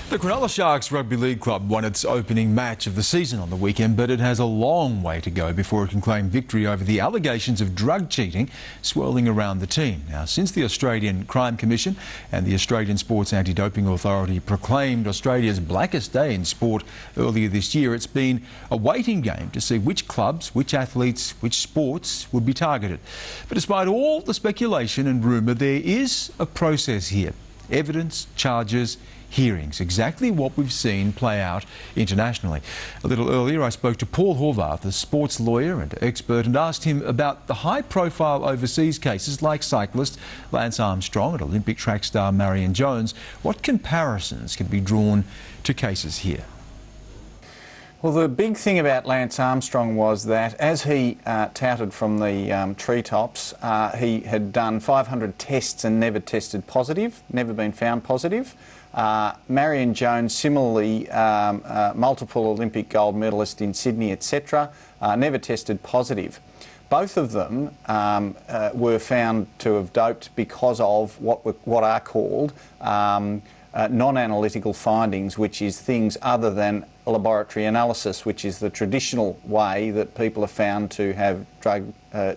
The Cronulla Sharks Rugby League Club won its opening match of the season on the weekend, but it has a long way to go before it can claim victory over the allegations of drug cheating swirling around the team. Now, since the Australian Crime Commission and the Australian Sports Anti-Doping Authority proclaimed Australia's blackest day in sport earlier this year, it's been a waiting game to see which clubs, which athletes, which sports would be targeted. But despite all the speculation and rumour, there is a process here. Evidence, charges, hearings, exactly what we've seen play out internationally. A little earlier I spoke to Paul Horvath, a sports lawyer and expert, and asked him about the high-profile overseas cases like cyclist Lance Armstrong and Olympic track star Marion Jones. What comparisons can be drawn to cases here? Well, the big thing about Lance Armstrong was that, as he touted from the treetops, he had done 500 tests and never tested positive, never been found positive. Marion Jones, similarly, multiple Olympic gold medalist in Sydney, etc., never tested positive. Both of them were found to have doped because of what are called non-analytical findings, which is things other than laboratory analysis, which is the traditional way that people are found to have drug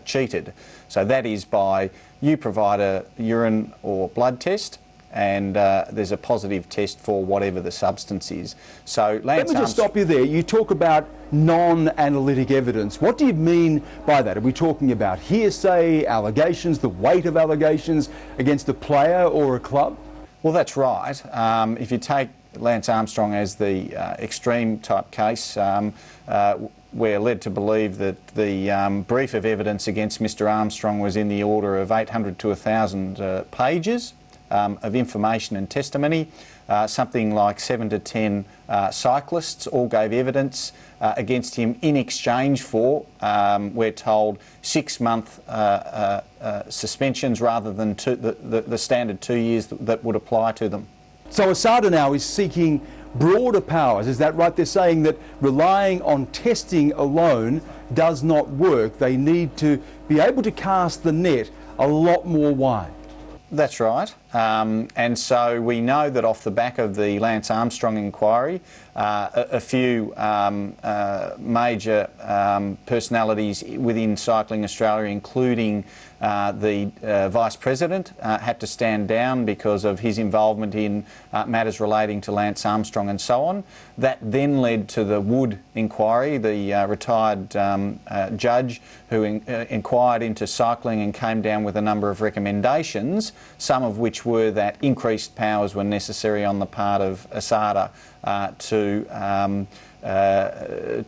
cheated. So that is by you provide a urine or blood test, and there's a positive test for whatever the substance is. So Lance, let me just stop you there. You talk about non-analytic evidence. What do you mean by that? Are we talking about hearsay, allegations, the weight of allegations against a player or a club? Well, that's right. If you take Lance Armstrong as the extreme type case, we're led to believe that the brief of evidence against Mr Armstrong was in the order of 800 to 1,000 pages of information and testimony. Something like 7 to 10 cyclists all gave evidence against him in exchange for, we're told, 6-month suspensions rather than the standard 2 years that would apply to them. So ASADA now is seeking broader powers, is that right? They're saying that relying on testing alone does not work. They need to be able to cast the net a lot more wide. That's right, and so we know that off the back of the Lance Armstrong inquiry, a few major personalities within Cycling Australia, including the Vice President, had to stand down because of his involvement in matters relating to Lance Armstrong and so on. That then led to the Wood inquiry, the retired judge who inquired into cycling and came down with a number of recommendations, some of which were that increased powers were necessary on the part of ASADA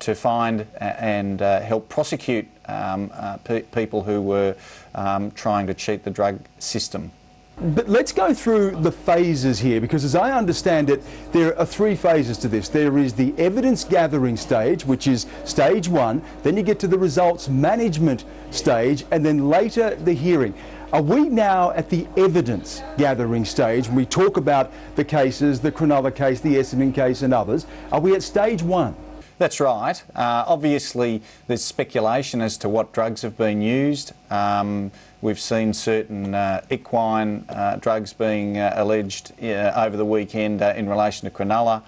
to find and help prosecute people who were trying to cheat the drug system. But let's go through the phases here, because as I understand it, there are 3 phases to this. There is the evidence gathering stage, which is stage 1, then you get to the results management stage, and then later the hearing. Are we now at the evidence gathering stage when we talk about the cases, the Cronulla case, the Essendon case and others? Are we at stage 1? That's right. Obviously there's speculation as to what drugs have been used. We've seen certain equine drugs being alleged over the weekend in relation to Cronulla.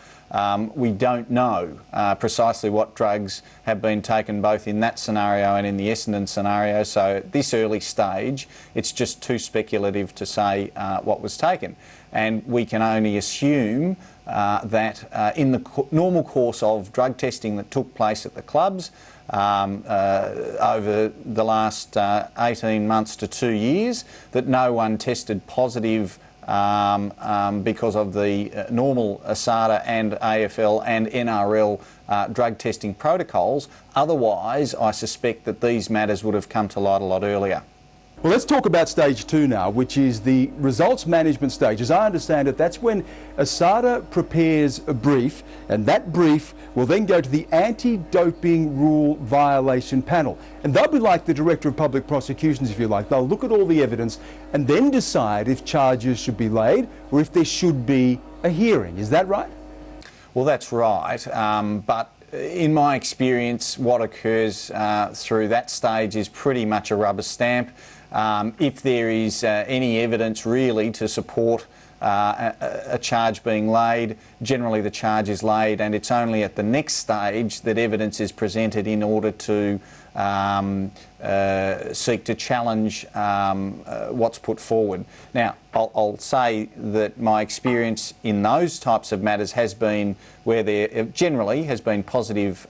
We don't know precisely what drugs have been taken both in that scenario and in the Essendon scenario, so at this early stage it's just too speculative to say what was taken. And we can only assume that in the normal course of drug testing that took place at the clubs over the last 18 months to 2 years, that no one tested positive because of the normal ASADA and AFL and NRL drug testing protocols. Otherwise, I suspect that these matters would have come to light a lot earlier. Well, let's talk about stage 2 now, which is the results management stage. As I understand it, that's when ASADA prepares a brief, and that brief will then go to the anti-doping rule violation panel. And they'll be like the Director of Public Prosecutions, if you like. They'll look at all the evidence and then decide if charges should be laid or if there should be a hearing. Is that right? Well, that's right, but in my experience, what occurs through that stage is pretty much a rubber stamp. If there is any evidence really to support a charge being laid, generally the charge is laid, and it's only at the next stage that evidence is presented in order to seek to challenge what's put forward. Now, I'll say that my experience in those types of matters has been where there generally has been positive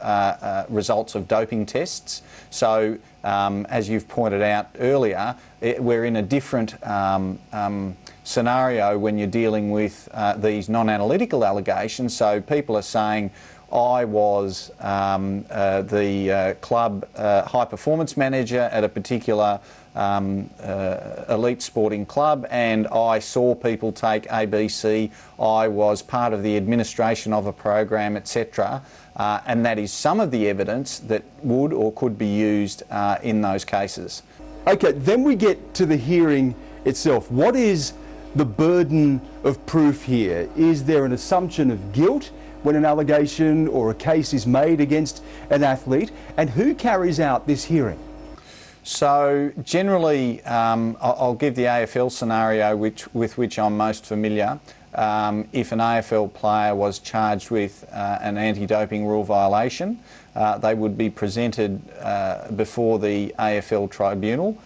results of doping tests. So, as you've pointed out earlier, we're in a different scenario when you're dealing with these non-analytical allegations. So people are saying, I was the club high performance manager at a particular elite sporting club, and I saw people take ABC. I was part of the administration of a program, etc. And that is some of the evidence that would or could be used in those cases. Okay, then we get to the hearing itself. What is the burden of proof here? Is there an assumption of guilt when an allegation or a case is made against an athlete? And who carries out this hearing? So generally, I'll give the AFL scenario with which I'm most familiar. If an AFL player was charged with an anti-doping rule violation, they would be presented before the AFL tribunal,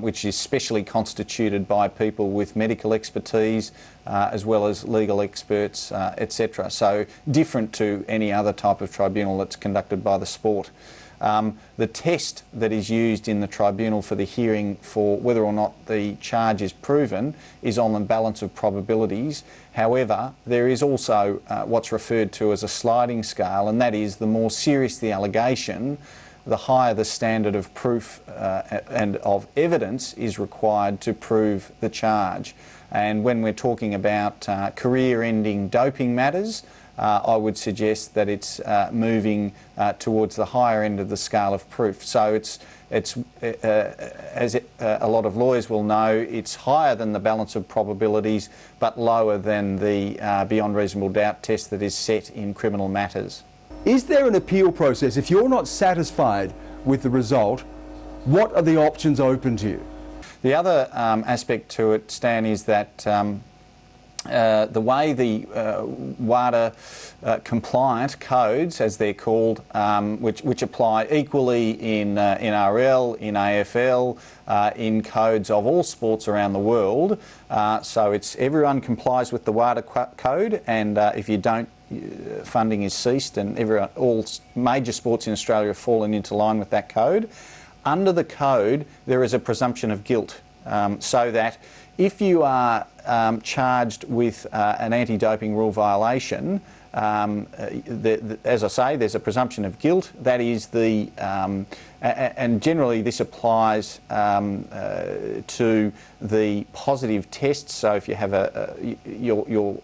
which is specially constituted by people with medical expertise as well as legal experts, etc. So different to any other type of tribunal that's conducted by the sport. The test that is used in the tribunal for the hearing for whether or not the charge is proven is on the balance of probabilities. However, there is also what's referred to as a sliding scale, and that is the more serious the allegation, the higher the standard of proof and of evidence is required to prove the charge. And when we're talking about career-ending doping matters, I would suggest that it's moving towards the higher end of the scale of proof. So as a lot of lawyers will know, it's higher than the balance of probabilities, but lower than the beyond reasonable doubt test that is set in criminal matters. Is there an appeal process? If you're not satisfied with the result, what are the options open to you? The other aspect to it, Stan, is that the way the WADA compliant codes, as they're called, which apply equally in NRL, in AFL, in codes of all sports around the world. So everyone complies with the WADA code, and if you don't, funding is ceased, and all major sports in Australia have fallen into line with that code. Under the code, there is a presumption of guilt, so that if you are charged with an anti-doping rule violation, as I say, there's a presumption of guilt. That is and generally this applies to the positive tests. So if you have your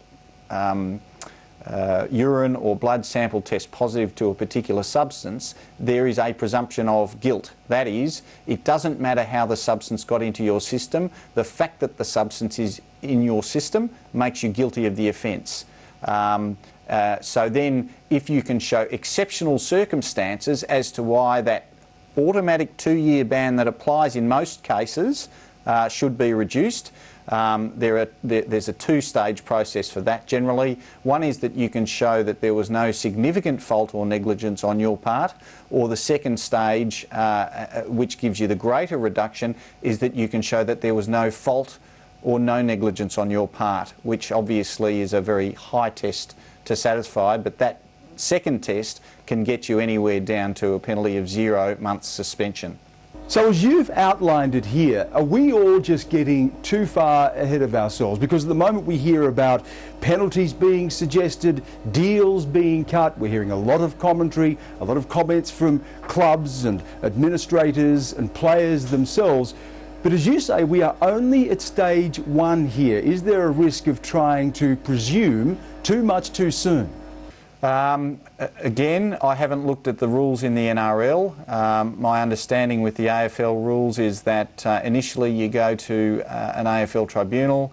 urine or blood sample test positive to a particular substance, there is a presumption of guilt. That is, it doesn't matter how the substance got into your system, the fact that the substance is in your system makes you guilty of the offence. So then, if you can show exceptional circumstances as to why that automatic 2-year ban that applies in most cases should be reduced, there's a two-stage process for that generally. One is that you can show that there was no significant fault or negligence on your part, or the second stage, which gives you the greater reduction, is that you can show that there was no fault or no negligence on your part, which obviously is a very high test to satisfy, but that second test can get you anywhere down to a penalty of 0 months suspension. So as you've outlined it here, are we all just getting too far ahead of ourselves? Because at the moment we hear about penalties being suggested, deals being cut, we're hearing a lot of commentary, a lot of comments from clubs and administrators and players themselves. But as you say, we are only at stage 1 here. Is there a risk of trying to presume too much too soon? Again, I haven't looked at the rules in the NRL. My understanding with the AFL rules is that initially you go to an AFL tribunal,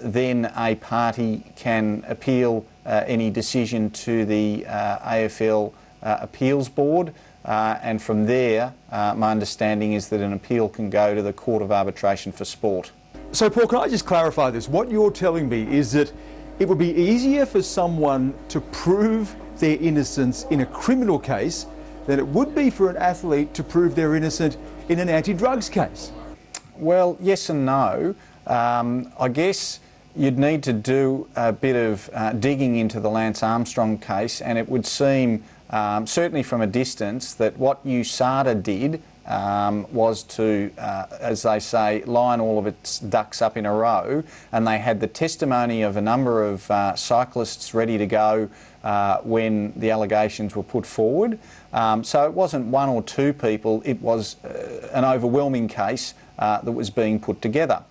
then a party can appeal any decision to the AFL appeals board, and from there my understanding is that an appeal can go to the Court of Arbitration for Sport. So, Paul, can I just clarify this? What you're telling me is that it would be easier for someone to prove their innocence in a criminal case than it would be for an athlete to prove they're innocent in an anti-drugs case? Well, yes and no. I guess you'd need to do a bit of digging into the Lance Armstrong case, and it would seem, certainly from a distance, that what USADA did was to, as they say, line all of its ducks up in a row, and they had the testimony of a number of cyclists ready to go when the allegations were put forward. So it wasn't one or two people, it was an overwhelming case that was being put together.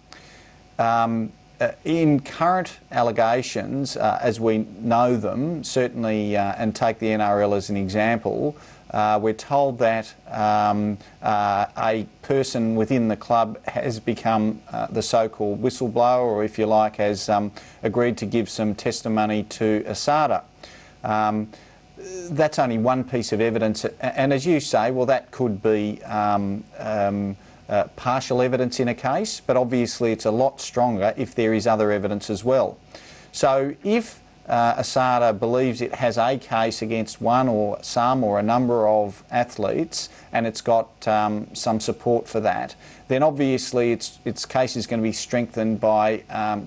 In current allegations, as we know them, certainly, and take the NRL as an example, we're told that a person within the club has become the so-called whistleblower, or if you like, has agreed to give some testimony to ASADA. That's only one piece of evidence, and as you say, well, that could be partial evidence in a case, but obviously it's a lot stronger if there is other evidence as well. So if ASADA believes it has a case against one or some or a number of athletes, and it's got some support for that, then obviously its case is going to be strengthened by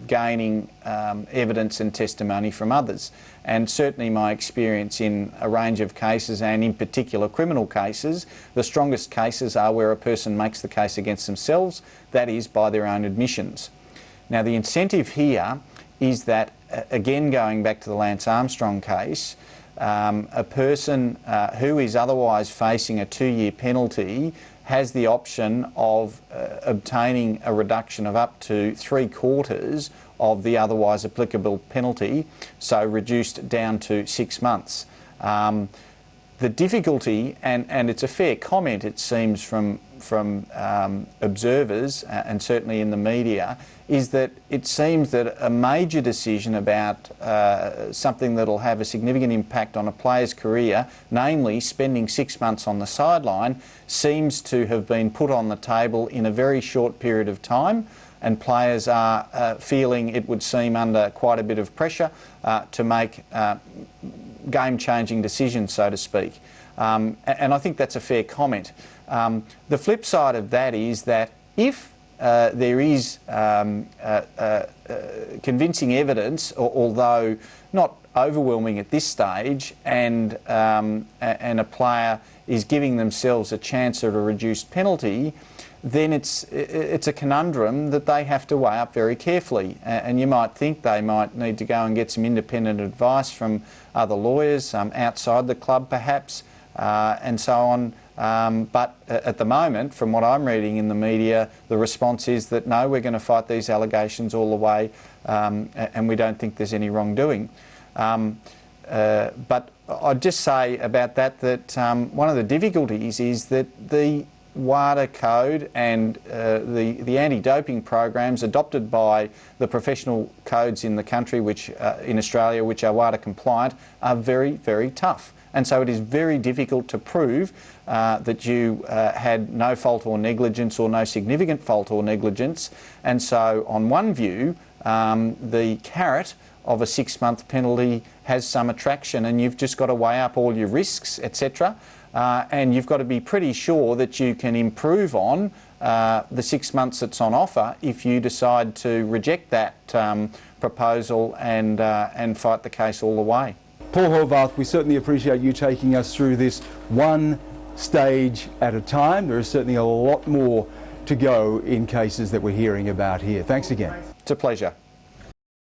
gaining evidence and testimony from others. And certainly my experience in a range of cases, and in particular criminal cases, the strongest cases are where a person makes the case against themselves, that is by their own admissions. Now the incentive here is that, again going back to the Lance Armstrong case, a person who is otherwise facing a 2-year penalty has the option of obtaining a reduction of up to 3/4 of the otherwise applicable penalty, so reduced down to 6 months. The difficulty, and it's a fair comment it seems from observers and certainly in the media, is that it seems that a major decision about something that will have a significant impact on a player's career, namely spending 6 months on the sideline, seems to have been put on the table in a very short period of time, and players are feeling, it would seem, under quite a bit of pressure to make game-changing decisions, so to speak. And I think that's a fair comment. The flip side of that is that if there is convincing evidence, although not overwhelming at this stage, and a player is giving themselves a chance at a reduced penalty, then it's a conundrum that they have to weigh up very carefully. And you might think they might need to go and get some independent advice from other lawyers outside the club perhaps, and so on. But at the moment, from what I'm reading in the media, the response is that no, we're going to fight these allegations all the way, and we don't think there's any wrongdoing. But I'd just say about that one of the difficulties is that the WADA code and the anti-doping programs adopted by the professional codes in the country, which in Australia, which are WADA compliant, are very, very tough. And so it is very difficult to prove that you had no fault or negligence, or no significant fault or negligence. And so on one view, the carrot of a 6-month penalty has some attraction, and you've just got to weigh up all your risks, etc. And you've got to be pretty sure that you can improve on the 6 months that's on offer if you decide to reject that proposal and fight the case all the way. Paul Horvath, we certainly appreciate you taking us through this one stage at a time. There is certainly a lot more to go in cases that we're hearing about here. Thanks again. It's a pleasure.